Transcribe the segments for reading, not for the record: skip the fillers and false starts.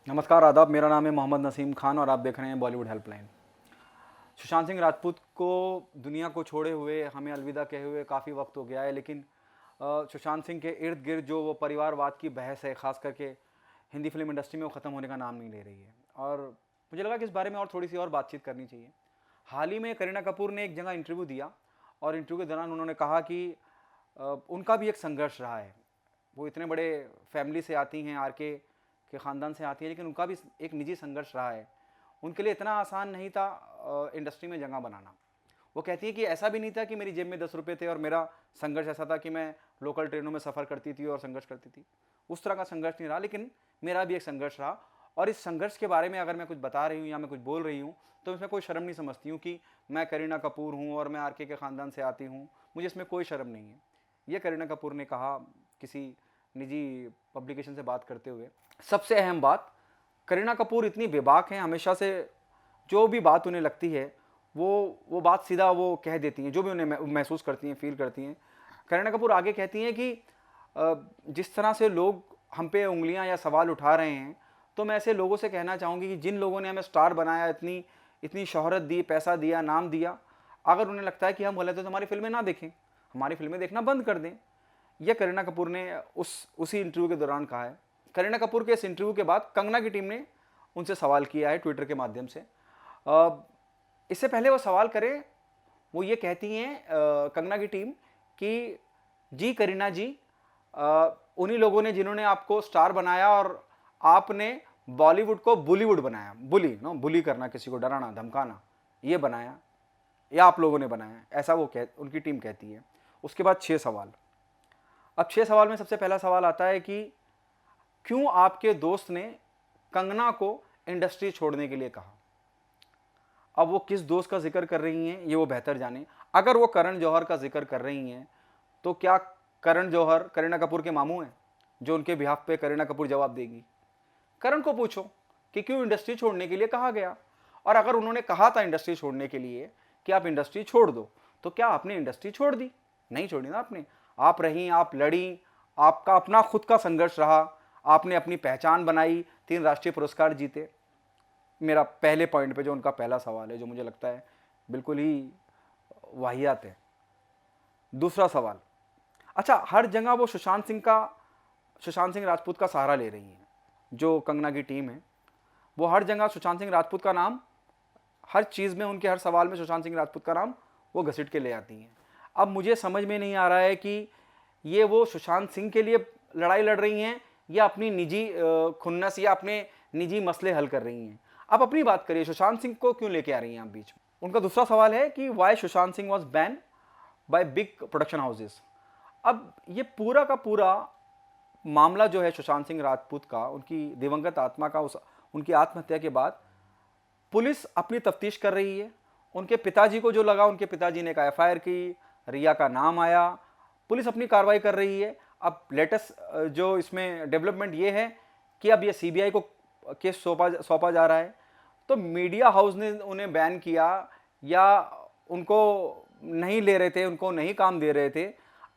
नमस्कार आदाब, मेरा नाम है मोहम्मद नसीम खान और आप देख रहे हैं बॉलीवुड हेल्पलाइन। सुशांत सिंह राजपूत को दुनिया को छोड़े हुए हमें अलविदा कहे हुए काफ़ी वक्त हो गया है, लेकिन सुशांत सिंह के इर्द गिर्द जो वो परिवारवाद की बहस है, ख़ास करके हिंदी फिल्म इंडस्ट्री में, वो ख़त्म होने का नाम नहीं ले रही है। और मुझे लगा कि इस बारे में और थोड़ी सी और बातचीत करनी चाहिए। हाल ही में करीना कपूर ने एक जगह इंटरव्यू दिया और इंटरव्यू के दौरान उन्होंने कहा कि उनका भी एक संघर्ष रहा है। वो इतने बड़े फैमिली से आती हैं, आर के ख़ानदान से आती हैं, लेकिन उनका भी एक निजी संघर्ष रहा है। उनके लिए इतना आसान नहीं था इंडस्ट्री में जगह बनाना। वो कहती है कि ऐसा भी नहीं था कि मेरी जेब में 10 रुपये थे और मेरा संघर्ष ऐसा था कि मैं लोकल ट्रेनों में सफ़र करती थी और संघर्ष करती थी। उस तरह का संघर्ष नहीं रहा, लेकिन मेरा भी एक संघर्ष रहा। और इस संघर्ष के बारे में अगर मैं कुछ बता रही हूँ या मैं कुछ बोल रही हूँ तो इसमें कोई शर्म नहीं समझती हूँ कि मैं करीना कपूर हूँ और मैं आर के ख़ानदान से आती हूँ। मुझे इसमें कोई शर्म नहीं है। ये करीना कपूर ने कहा किसी निजी पब्लिकेशन से बात करते हुए। सबसे अहम बात, करीना कपूर इतनी बेबाक हैं, हमेशा से जो भी बात उन्हें लगती है वो बात सीधा वो कह देती हैं, जो भी उन्हें महसूस करती हैं, फील करती हैं। करीना कपूर आगे कहती हैं कि जिस तरह से लोग हम पे उंगलियां या सवाल उठा रहे हैं, तो मैं ऐसे लोगों से कहना चाहूँगी कि जिन लोगों ने हमें स्टार बनाया, इतनी इतनी शोहरत दी, पैसा दिया, नाम दिया, अगर उन्हें लगता है कि हम गलत हैं तो हमारी फिल्में ना देखें, हमारी फिल्में देखना बंद कर दें। यह करीना कपूर ने उसी इंटरव्यू के दौरान कहा है। करीना कपूर के इस इंटरव्यू के बाद कंगना की टीम ने उनसे सवाल किया है ट्विटर के माध्यम से। इससे पहले वो सवाल करें, वो ये कहती हैं कंगना की टीम कि जी करीना जी, उन्हीं लोगों ने जिन्होंने आपको स्टार बनाया और आपने बॉलीवुड को बॉलीवुड बनाया, बुली करना, किसी को डराना धमकाना, ये बनाया, या आप लोगों ने बनाया, ऐसा वो उनकी टीम कहती है। उसके बाद 6 सवाल। अब 6 सवाल में सबसे पहला सवाल आता है कि क्यों आपके दोस्त ने कंगना को इंडस्ट्री छोड़ने के लिए कहा। अब वो किस दोस्त का जिक्र कर रही हैं ये वो बेहतर जाने। अगर वो करण जौहर का जिक्र कर रही हैं तो क्या करण जौहर करीना कपूर के मामू हैं जो उनके बिहाफ पे करीना कपूर जवाब देगी। करण को पूछो कि क्यों इंडस्ट्री छोड़ने के लिए कहा गया, और अगर उन्होंने कहा था इंडस्ट्री छोड़ने के लिए कि आप इंडस्ट्री छोड़ दो, तो क्या आपने इंडस्ट्री छोड़ दी? नहीं छोड़ी ना आपने। आप रहीं, आप लड़ी, आपका अपना खुद का संघर्ष रहा, आपने अपनी पहचान बनाई, 3 राष्ट्रीय पुरस्कार जीते। मेरा पहले पॉइंट पे जो उनका पहला सवाल है, जो मुझे लगता है बिल्कुल ही वाहियात है। दूसरा सवाल, अच्छा, हर जगह वो सुशांत सिंह राजपूत का सहारा ले रही हैं। जो कंगना की टीम है वो हर जगह सुशांत सिंह राजपूत का नाम, हर चीज़ में, उनके हर सवाल में सुशांत सिंह राजपूत का नाम वो घसीट के ले आती हैं। अब मुझे समझ में नहीं आ रहा है कि ये वो सुशांत सिंह के लिए लड़ाई लड़ रही हैं या अपनी निजी खुन्नस या अपने निजी मसले हल कर रही हैं। आप अपनी बात करिए, सुशांत सिंह को क्यों लेके आ रही हैं आप बीच में? उनका दूसरा सवाल है कि why Sushant Singh was ban by big production houses. अब ये पूरा का पूरा मामला जो है सुशांत सिंह राजपूत का, उनकी दिवंगत आत्मा का, उनकी आत्महत्या के बाद पुलिस अपनी तफ्तीश कर रही है। उनके पिताजी को जो लगा, उनके पिताजी ने का एफआईआर की, रिया का नाम आया, पुलिस अपनी कार्रवाई कर रही है। अब लेटेस्ट जो इसमें डेवलपमेंट ये है कि अब ये सीबीआई को केस सौंपा जा रहा है। तो मीडिया हाउस ने उन्हें बैन किया या उनको नहीं ले रहे थे, उनको नहीं काम दे रहे थे।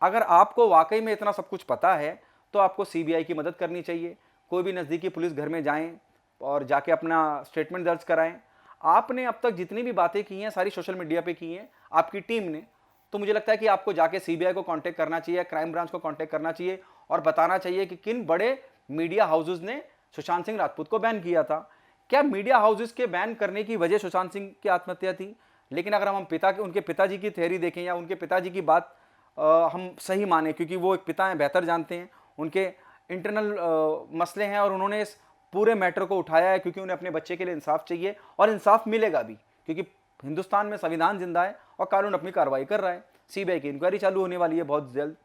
अगर आपको वाकई में इतना सब कुछ पता है तो आपको सीबीआई की मदद करनी चाहिए। कोई भी नज़दीकी पुलिस घर में जाएं और जाके अपना स्टेटमेंट दर्ज कराएं। आपने अब तक जितनी भी बातें की हैं सारी सोशल मीडिया पे की हैं आपकी टीम ने, तो मुझे लगता है कि आपको जाके सीबीआई को कांटेक्ट करना चाहिए, क्राइम ब्रांच को कांटेक्ट करना चाहिए और बताना चाहिए कि किन बड़े मीडिया हाउसेस ने सुशांत सिंह राजपूत को बैन किया था। क्या मीडिया हाउसेस के बैन करने की वजह सुशांत सिंह की आत्महत्या थी? लेकिन अगर हम उनके पिताजी की थ्योरी देखें या उनके पिताजी की बात हम सही माने, क्योंकि वो एक पिता हैं, बेहतर जानते हैं, उनके इंटरनल मसले हैं और उन्होंने इस पूरे मैटर को उठाया है क्योंकि उन्हें अपने बच्चे के लिए इंसाफ चाहिए और इंसाफ मिलेगा भी, क्योंकि हिंदुस्तान में संविधान जिंदा है और कानून अपनी कार्रवाई कर रहा है। सीबीआई की इंक्वायरी चालू होने वाली है बहुत जल्द।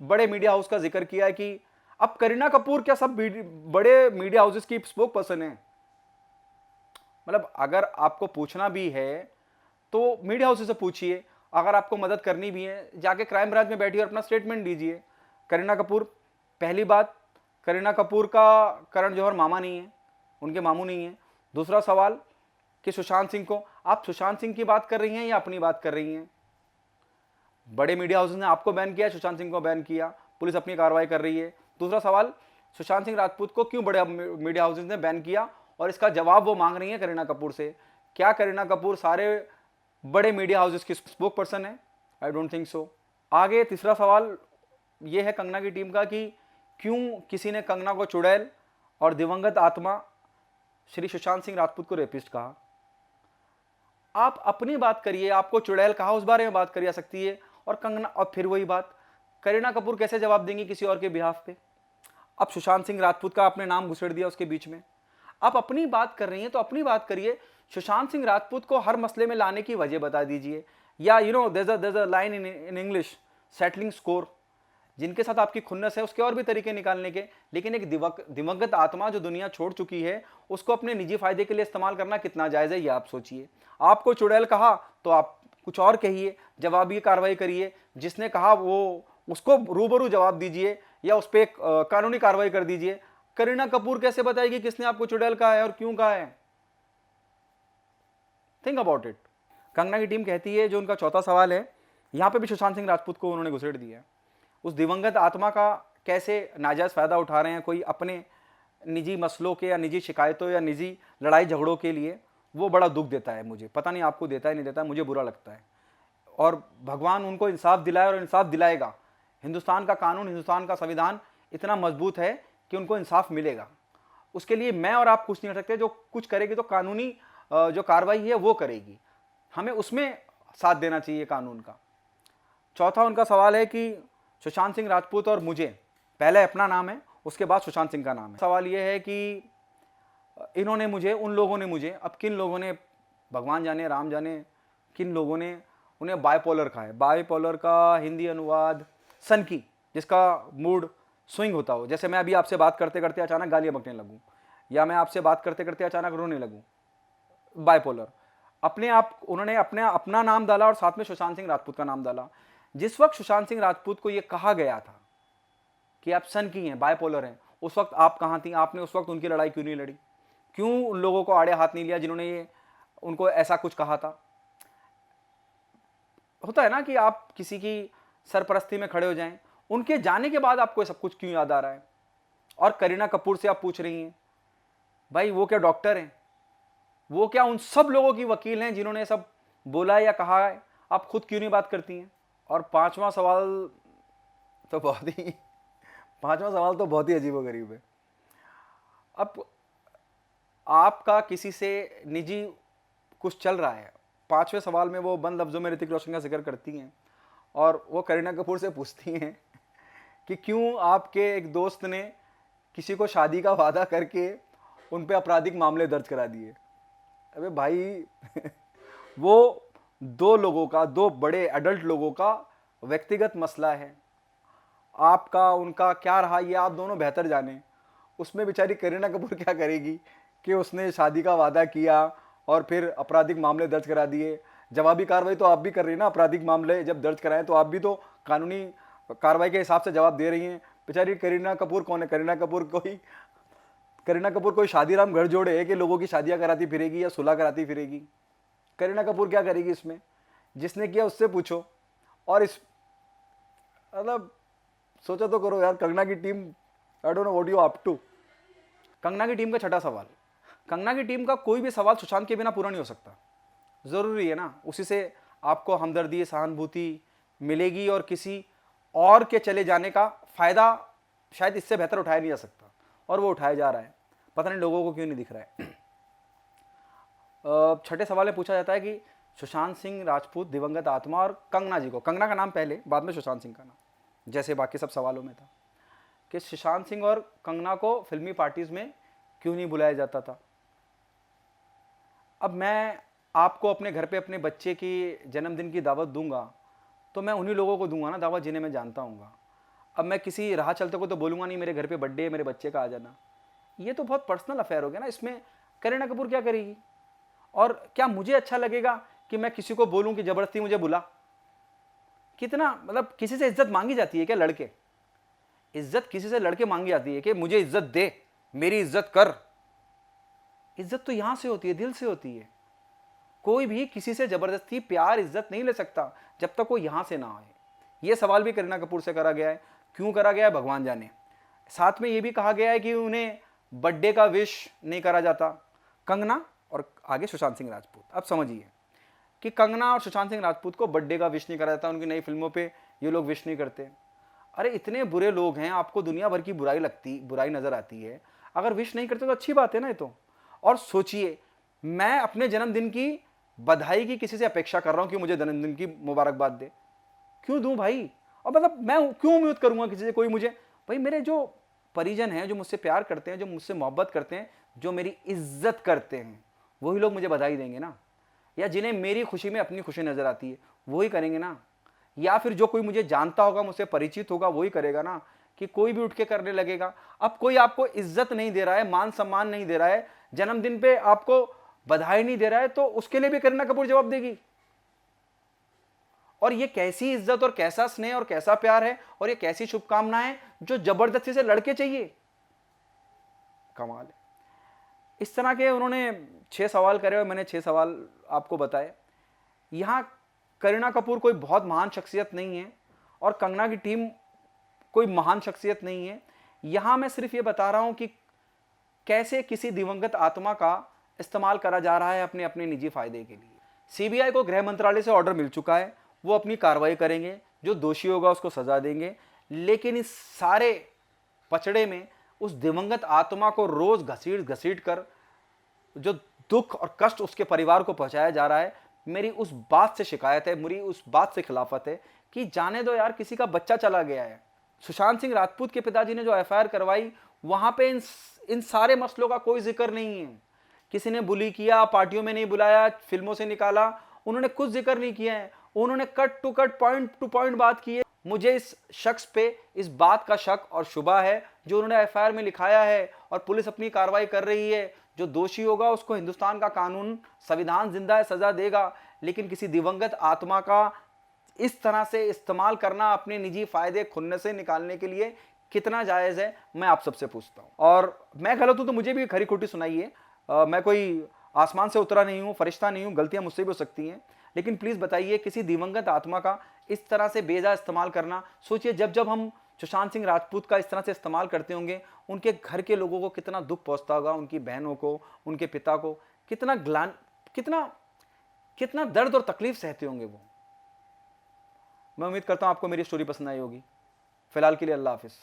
बड़े मीडिया हाउस का जिक्र किया है कि अब करीना कपूर क्या सब बड़े मीडिया हाउसेस की स्पोक पर्सन है? मतलब अगर आपको पूछना भी है तो मीडिया हाउसेस से पूछिए, अगर आपको मदद करनी भी है जाके क्राइम ब्रांच में बैठिए और अपना स्टेटमेंट दीजिए। करीना कपूर, पहली बात, करीना कपूर का करण जौहर मामा नहीं है, उनके मामू नहीं है। दूसरा सवाल कि सुशांत सिंह को, आप सुशांत सिंह की बात कर रही हैं या अपनी बात कर रही हैं? बड़े मीडिया हाउसेस ने आपको बैन किया, सुशांत सिंह को बैन किया, पुलिस अपनी कार्रवाई कर रही है। दूसरा सवाल, सुशांत सिंह राजपूत को क्यों बड़े मीडिया हाउसेज ने बैन किया, और इसका जवाब वो मांग रही है करीना कपूर से। क्या करीना कपूर सारे बड़े मीडिया हाउसेज की स्पोक पर्सन है? I don't think so. आगे तीसरा सवाल ये है कंगना की टीम का कि क्यों किसी ने कंगना को चुड़ैल और दिवंगत आत्मा श्री सुशांत सिंह राजपूत को रेपिस्ट कहा। आप अपनी बात करिए, आपको चुड़ैल कहा उस बारे में बात करी जा सकती है, और कंगना, और फिर वही बात करीना कपूर कैसे जवाब देंगी किसी और के बिहाफ पे? अब सुशांत सिंह राजपूत का आपने नाम घुसेड़ दिया उसके बीच में। आप अपनी बात कर रही हैं तो अपनी बात करिए, सुशांत सिंह राजपूत को हर मसले में लाने की वजह बता दीजिए। या you know there a line in English, settling score. जिनके साथ आपकी खुन्नस है उसके और भी तरीके निकालने के, लेकिन एक दिवंगत आत्मा जो दुनिया छोड़ चुकी है उसको अपने निजी फायदे के लिए इस्तेमाल करना कितना जायज़ है, ये आप सोचिए। आपको चुड़ैल कहा तो आप कुछ और कहिए, जवाबी कार्रवाई करिए। जिसने कहा वो उसको रूबरू जवाब दीजिए या उस पर कानूनी कार्रवाई कर दीजिए। करीना कपूर कैसे बताएगी किसने आपको चुड़ैल कहा है और क्यों कहा है? Think about it. कंगना की टीम कहती है, जो उनका चौथा सवाल है, यहां पे भी सुशांत सिंह राजपूत को उन्होंने घुसेड़ दिया है। उस दिवंगत आत्मा का कैसे नाजायज़ फ़ायदा उठा रहे हैं कोई अपने निजी मसलों के या निजी शिकायतों या निजी लड़ाई झगड़ों के लिए, वो बड़ा दुख देता है मुझे। पता नहीं आपको देता है नहीं देता है, मुझे बुरा लगता है। और भगवान उनको इंसाफ दिलाए और इंसाफ दिलाएगा। हिंदुस्तान का कानून, हिंदुस्तान का संविधान इतना मजबूत है कि उनको इंसाफ मिलेगा। उसके लिए मैं और आप कुछ नहीं कर सकते। जो कुछ करेगी तो कानूनी जो कार्रवाई है वो करेगी, हमें उसमें साथ देना चाहिए कानून का। चौथा उनका सवाल है कि सुशांत सिंह राजपूत और मुझे, पहले अपना नाम है उसके बाद सुशांत सिंह का नाम है। सवाल ये है कि इन्होंने मुझे, उन लोगों ने मुझे, अब किन लोगों ने, भगवान जाने राम जाने, किन लोगों ने उन्हें बाइपोलर कहा है। बाइपोलर का हिंदी अनुवाद सनकी, जिसका मूड स्विंग होता हो। जैसे मैं अभी आपसे बात करते करते अचानक गालियाँ बकने लगूँ, या मैं आपसे बात करते करते अचानक रोने लगूँ। बाइपोलर। अपने आप उन्होंने अपना नाम डाला और साथ में सुशांत सिंह राजपूत का नाम डाला। जिस वक्त सुशांत सिंह राजपूत को यह कहा गया था कि आप सनकी हैं, बाइपोलर हैं, उस वक्त आप कहाँ थी? आपने उस वक्त उनकी लड़ाई क्यों नहीं लड़ी? क्यों उन लोगों को आड़े हाथ नहीं लिया जिन्होंने ये उनको ऐसा कुछ कहा था? होता है ना कि आप किसी की सरपरस्ती में खड़े हो जाएं, उनके जाने के बाद आपको सब कुछ क्यों याद आ रहा है? और करीना कपूर से आप पूछ रही हैं, भाई वो क्या डॉक्टर हैं? वो क्या उन सब लोगों की वकील हैं जिन्होंने सब बोला या कहा है? आप खुद क्यों नहीं बात करती हैं? और पांचवा सवाल तो बहुत ही अजीबोगरीब है। अब आपका किसी से निजी कुछ चल रहा है, पांचवें सवाल में वो बंद लफ्जों में ऋतिक रोशन का जिक्र करती हैं और वो करीना कपूर से पूछती हैं कि क्यों आपके एक दोस्त ने किसी को शादी का वादा करके उन पे आपराधिक मामले दर्ज करा दिए। अबे भाई वो दो लोगों का, दो बड़े एडल्ट लोगों का व्यक्तिगत मसला है। आपका उनका क्या रहा ये आप दोनों बेहतर जाने। उसमें बेचारी करीना कपूर क्या करेगी कि उसने शादी का वादा किया और फिर आपराधिक मामले दर्ज करा दिए। जवाबी कार्रवाई तो आप भी कर रही हैं ना, आपराधिक मामले जब दर्ज कराएं तो आप भी तो कानूनी कार्रवाई के हिसाब से जवाब दे रही हैं। बेचारी करीना कपूर कौन है? करीना कपूर कोई शादीराम घर जोड़े है कि लोगों की शादियां कराती फिरेगी या सुलह कराती फिरेगी? करीना कपूर क्या करेगी इसमें? जिसने किया उससे पूछो। और इस मतलब सोचा तो करो यार, कंगना की team, I don't know what you up to. Kangana की टीम का छठा सवाल, कंगना की टीम का कोई भी सवाल सुशांत के बिना पूरा नहीं हो सकता। ज़रूरी है ना, उसी से आपको हमदर्दी, सहानुभूति मिलेगी और किसी और के चले जाने का फ़ायदा शायद इससे बेहतर उठाया नहीं जा सकता, और वो उठाया जा रहा है। पता नहीं लोगों को क्यों नहीं दिख रहा है। छठे सवाल में पूछा जाता है कि सुशांत सिंह राजपूत दिवंगत आत्मा और कंगना जी को, कंगना का नाम पहले बाद में सुशांत सिंह का नाम, जैसे बाकी सब सवालों में था, कि सुशांत सिंह और कंगना को फिल्मी पार्टीज़ में क्यों नहीं बुलाया जाता था। अब मैं आपको अपने घर पे अपने बच्चे की जन्मदिन की दावत दूंगा तो मैं उन्हीं लोगों को दूंगा ना दावत जिन्हें मैं जानता हूँगा। अब मैं किसी राह चलते को तो बोलूँगा नहीं मेरे घर पे बर्थडे है, मेरे बच्चे का आ जाना। ये तो बहुत पर्सनल अफेयर हो गया ना। इसमें करीना कपूर क्या करेगी? और क्या मुझे अच्छा लगेगा कि मैं किसी को बोलूँ कि ज़बरदस्ती मुझे बुला? कितना, मतलब किसी से इज्जत मांगी जाती है क्या? लड़के, इज्जत किसी से लड़के मांगी जाती है कि मुझे इज्जत दे, मेरी इज्जत कर? इज्जत तो यहां से होती है, दिल से होती है। कोई भी किसी से जबरदस्ती प्यार, इज्जत नहीं ले सकता जब तक वो यहां से ना आए। ये सवाल भी करीना कपूर से करा गया है। क्यों करा गया है भगवान जाने। साथ में ये भी कहा गया है कि उन्हें बर्थडे का विश नहीं करा जाता। कंगना और आगे सुशांत सिंह राजपूत, अब समझिए कि कंगना और सुशांत सिंह राजपूत को बर्थडे का विश नहीं करा जाता, उनकी नई फिल्मों पे ये लोग विश नहीं करते। अरे इतने बुरे लोग हैं, आपको दुनिया भर की बुराई नजर आती है, अगर विश नहीं करते तो अच्छी बात है ना ये तो। और सोचिए, मैं अपने जन्मदिन की बधाई की किसी से अपेक्षा कर रहा हूं कि मुझे जन्मदिन की मुबारकबाद दे, क्यों दूं भाई? और मतलब मैं क्यों उम्मीद करूंगा किसी से कोई मुझे, भाई मेरे जो परिजन हैं, जो मुझसे प्यार करते हैं, जो मुझसे मोहब्बत करते हैं, जो मेरी इज्जत करते हैं, वही लोग मुझे बधाई देंगे ना। या जिन्हें मेरी खुशी में अपनी खुशी नजर आती है वही करेंगे ना। या फिर जो कोई मुझे जानता होगा, मुझसे परिचित होगा, वही करेगा ना। कि कोई भी उठ के करने लगेगा। अब कोई आपको इज्जत नहीं दे रहा है, मान सम्मान नहीं दे रहा है, जन्मदिन पे आपको बधाई नहीं दे रहा है, तो उसके लिए भी करीना कपूर जवाब देगी। और ये कैसी इज्जत और कैसा स्नेह और कैसा प्यार है, और ये कैसी शुभकामनाएं जो जबरदस्ती से लड़के चाहिए। कमाल है। इस तरह के उन्होंने 6 सवाल करे और मैंने 6 सवाल आपको बताए। यहां करीना कपूर कोई बहुत महान शख्सियत नहीं है और कंगना की टीम कोई महान शख्सियत नहीं है। यहां मैं सिर्फ ये बता रहा हूं कि कैसे किसी दिवंगत आत्मा का इस्तेमाल करा जा रहा है अपने अपने निजी फायदे के लिए। सीबीआई को गृह मंत्रालय से ऑर्डर मिल चुका है, वो अपनी कार्रवाई करेंगे, जो दोषी होगा उसको सजा देंगे। लेकिन इस सारे पचड़े में उस दिवंगत आत्मा को रोज घसीट घसीट कर जो दुख और कष्ट उसके परिवार को पहुंचाया जा रहा है, मेरी उस बात से शिकायत है, मेरी उस बात से खिलाफत है कि जाने दो यार, किसी का बच्चा चला गया है। सुशांत सिंह राजपूत के पिताजी ने जो एफआईआर करवाई, वहां पे इन सारे मसलों का कोई जिक्र नहीं है। किसी ने बुली किया, पार्टियों में नहीं बुलाया, फिल्मों से निकाला, उन्होंने कुछ जिक्र नहीं किया है। उन्होंने cut to cut, point to point बात की है। मुझे इस शख्स पे इस बात का शक और शुबा है जो उन्होंने एफआईआर में लिखाया है, और पुलिस अपनी कार्रवाई कर रही है। जो दोषी होगा उसको हिंदुस्तान का कानून, संविधान जिंदा है, सजा देगा। लेकिन किसी दिवंगत आत्मा का इस तरह से इस्तेमाल करना अपने निजी फायदे खुन्ने से निकालने के लिए कितना जायज़ है, मैं आप सबसे पूछता हूं। और मैं गलत हूं तो मुझे भी खरी खोटी सुनाइए। मैं कोई आसमान से उतरा नहीं हूं, फरिश्ता नहीं हूं, गलतियां मुझसे भी हो सकती हैं। लेकिन प्लीज़ बताइए, किसी दिवंगत आत्मा का इस तरह से बेजा इस्तेमाल करना, सोचिए जब जब हम सुशांत सिंह राजपूत का इस तरह से इस्तेमाल करते होंगे, उनके घर के लोगों को कितना दुख पहुंचता होगा, उनकी बहनों को, उनके पिता को कितना कितना दर्द और तकलीफ सहते होंगे वो। मैं उम्मीद करता हूं आपको मेरी स्टोरी पसंद आई होगी। फिलहाल के लिए अल्लाह हाफिज़।